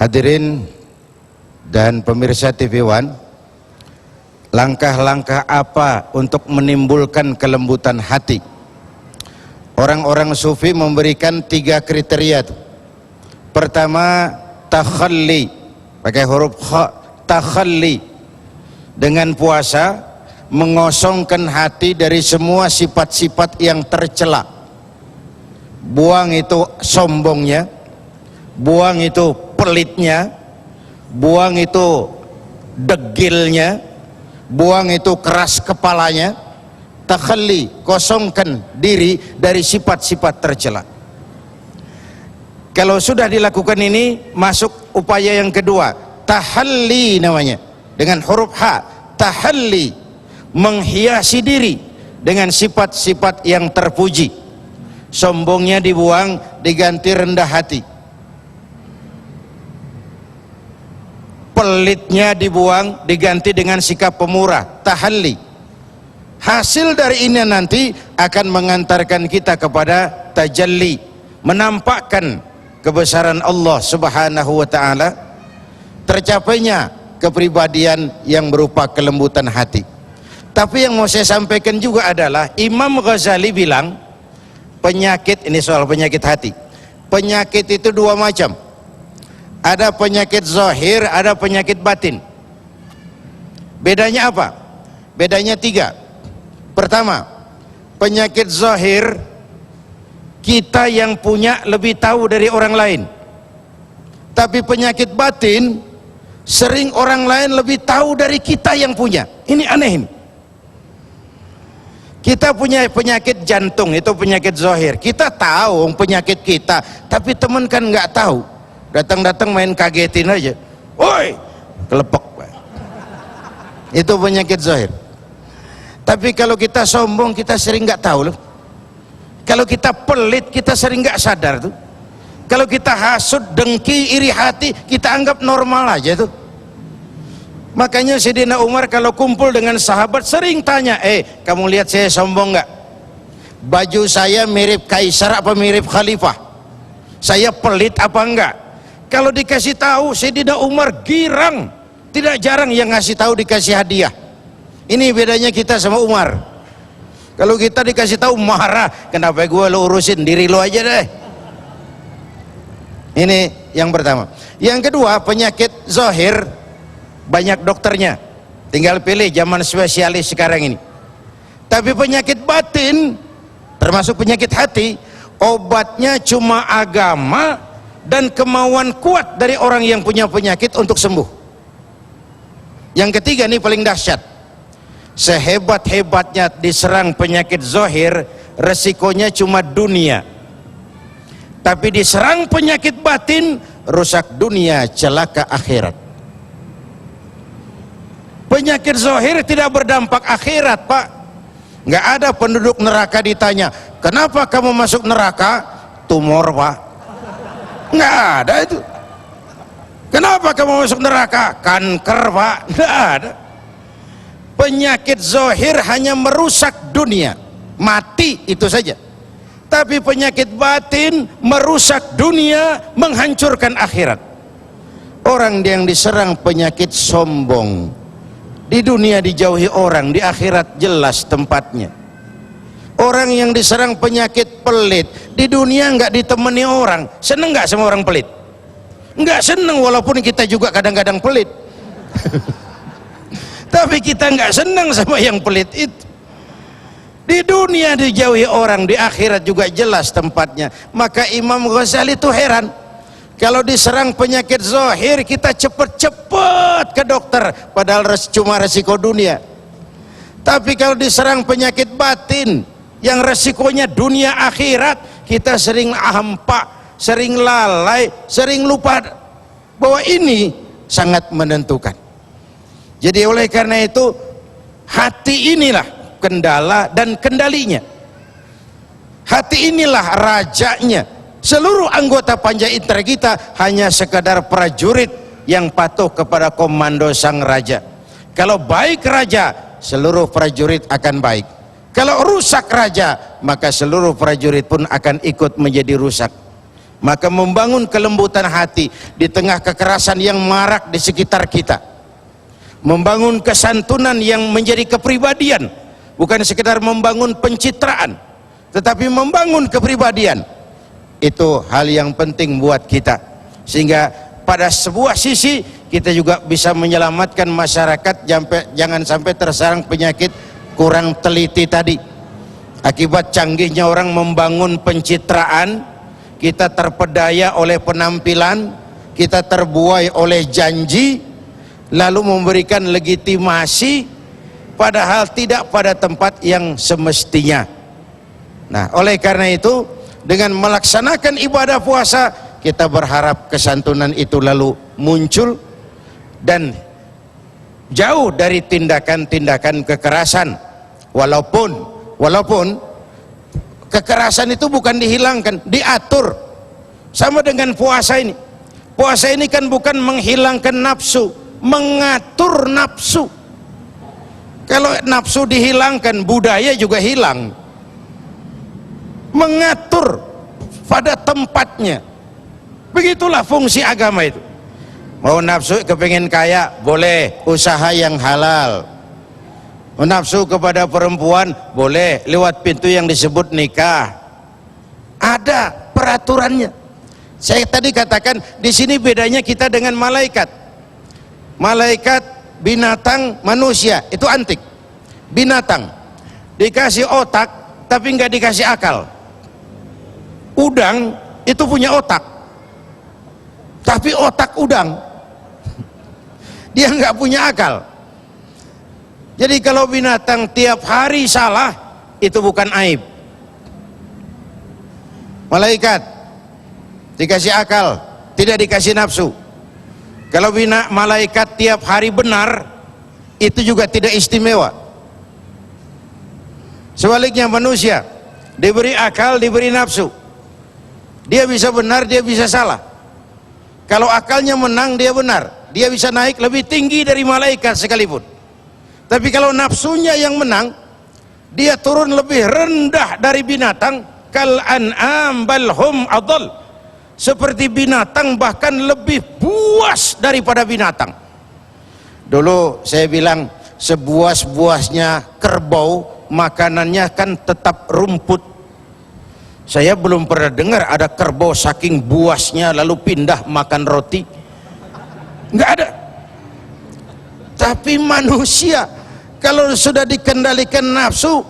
Hadirin dan pemirsa TV One, langkah-langkah apa untuk menimbulkan kelembutan hati? Orang-orang sufi memberikan 3 kriteria. Pertama, takhalli, pakai huruf kha, takhalli. Dengan puasa mengosongkan hati dari semua sifat-sifat yang tercela. Buang itu sombongnya, buang itu pelitnya, buang itu degilnya, buang itu keras kepalanya. Takhalli, kosongkan diri dari sifat-sifat tercela. Kalau sudah dilakukan ini, masuk upaya yang kedua, tahalli namanya, dengan huruf ha, tahalli, menghiasi diri dengan sifat-sifat yang terpuji. Sombongnya dibuang, diganti rendah hati. Pelitnya dibuang, diganti dengan sikap pemurah, tahalli. Hasil dari ini nanti akan mengantarkan kita kepada tajalli, menampakkan kebesaran Allah Subhanahu wa ta'ala, tercapainya kepribadian yang berupa kelembutan hati. Tapi yang mau saya sampaikan juga adalah Imam Ghazali bilang, penyakit, ini soal penyakit hati, penyakit itu 2 macam. Ada penyakit zahir, ada penyakit batin. Bedanya apa? Bedanya 3. Pertama, penyakit zahir, kita yang punya lebih tahu dari orang lain. Tapi penyakit batin, sering orang lain lebih tahu dari kita yang punya. Ini aneh ini. Kita punya penyakit jantung, itu penyakit zahir. Kita tahu penyakit kita, tapi teman kan nggak tahu. Datang-datang main kagetin aja. Woi, kelepek. Itu penyakit zahir. Tapi kalau kita sombong, kita sering nggak tahu loh. Kalau kita pelit, kita sering nggak sadar tuh. Kalau kita hasut, dengki, iri hati, kita anggap normal aja tuh. Makanya Sayyidina Umar kalau kumpul dengan sahabat sering tanya, kamu lihat saya sombong nggak? Baju saya mirip kaisar apa mirip khalifah? Saya pelit apa enggak? Kalau dikasih tahu, Sayyidina Umar girang. Tidak jarang yang ngasih tahu dikasih hadiah. Ini bedanya kita sama Umar. Kalau kita dikasih tahu marah, kenapa gue lo urusin diri lo aja deh. Ini yang pertama. Yang kedua, penyakit zahir banyak dokternya, tinggal pilih, zaman spesialis sekarang ini. Tapi penyakit batin, termasuk penyakit hati, obatnya cuma agama dan kemauan kuat dari orang yang punya penyakit untuk sembuh. Yang ketiga nih paling dahsyat. Sehebat-hebatnya diserang penyakit zahir, resikonya cuma dunia. Tapi diserang penyakit batin, rusak dunia, celaka akhirat. Penyakit zahir tidak berdampak akhirat, Pak. Nggak ada penduduk neraka ditanya, kenapa kamu masuk neraka? Tumor, Pak. Nggak ada itu. Kenapa kamu masuk neraka? Kanker, Pak. Nggak ada. Penyakit zahir hanya merusak dunia, mati itu saja. Tapi penyakit batin merusak dunia, menghancurkan akhirat. Orang yang diserang penyakit sombong, di dunia dijauhi orang, di akhirat jelas tempatnya. Orang yang diserang penyakit pelit, di dunia nggak ditemani orang. Seneng nggak sama orang pelit? Nggak seneng, walaupun kita juga kadang-kadang pelit. Tapi kita nggak senang sama yang pelit itu. Di dunia dijauhi orang, di akhirat juga jelas tempatnya. Maka Imam Ghazali itu heran, kalau diserang penyakit zahir kita cepet-cepet ke dokter, padahal cuma resiko dunia. Tapi kalau diserang penyakit batin yang resikonya dunia akhirat, kita sering hampa, sering lalai, sering lupa bahwa ini sangat menentukan. Jadi oleh karena itu, hati inilah kendala dan kendalinya. Hati inilah rajanya. Seluruh anggota panja indera kita hanya sekadar prajurit yang patuh kepada komando sang raja. Kalau baik raja, seluruh prajurit akan baik. Kalau rusak raja, maka seluruh prajurit pun akan ikut menjadi rusak. Maka membangun kelembutan hati di tengah kekerasan yang marak di sekitar kita, membangun kesantunan yang menjadi kepribadian, bukan sekedar membangun pencitraan, tetapi membangun kepribadian, itu hal yang penting buat kita. Sehingga pada sebuah sisi kita juga bisa menyelamatkan masyarakat jangan sampai tersarang penyakit kurang teliti tadi. Akibat canggihnya orang membangun pencitraan, kita terpedaya oleh penampilan, kita terbuai oleh janji, lalu memberikan legitimasi padahal tidak pada tempat yang semestinya. Nah, oleh karena itu dengan melaksanakan ibadah puasa, kita berharap kesantunan itu lalu muncul dan jauh dari tindakan-tindakan kekerasan. Walaupun kekerasan itu bukan dihilangkan, diatur. Sama dengan puasa ini. Puasa ini kan bukan menghilangkan nafsu, mengatur nafsu. Kalau nafsu dihilangkan, budaya juga hilang. Mengatur pada tempatnya. Begitulah fungsi agama itu. Mau nafsu kepengen kaya, boleh, usaha yang halal. Mau nafsu kepada perempuan, boleh, lewat pintu yang disebut nikah. Ada peraturannya. Saya tadi katakan di sini bedanya kita dengan malaikat. Malaikat, binatang, manusia itu antik. Binatang dikasih otak tapi nggak dikasih akal. Udang itu punya otak, tapi otak udang. Dia nggak punya akal. Jadi kalau binatang tiap hari salah, itu bukan aib. Malaikat dikasih akal, tidak dikasih nafsu. Kalau malaikat tiap hari benar, itu juga tidak istimewa. Sebaliknya manusia diberi akal, diberi nafsu. Dia bisa benar, dia bisa salah. Kalau akalnya menang, dia benar, dia bisa naik lebih tinggi dari malaikat sekalipun. Tapi kalau nafsunya yang menang, dia turun lebih rendah dari binatang. Kal an'am bal hum adall. Seperti binatang, bahkan lebih buas daripada binatang. Dulu saya bilang, sebuas-buasnya kerbau, makanannya kan tetap rumput. Saya belum pernah dengar ada kerbau saking buasnya lalu pindah makan roti. Nggak ada. Tapi manusia kalau sudah dikendalikan nafsu,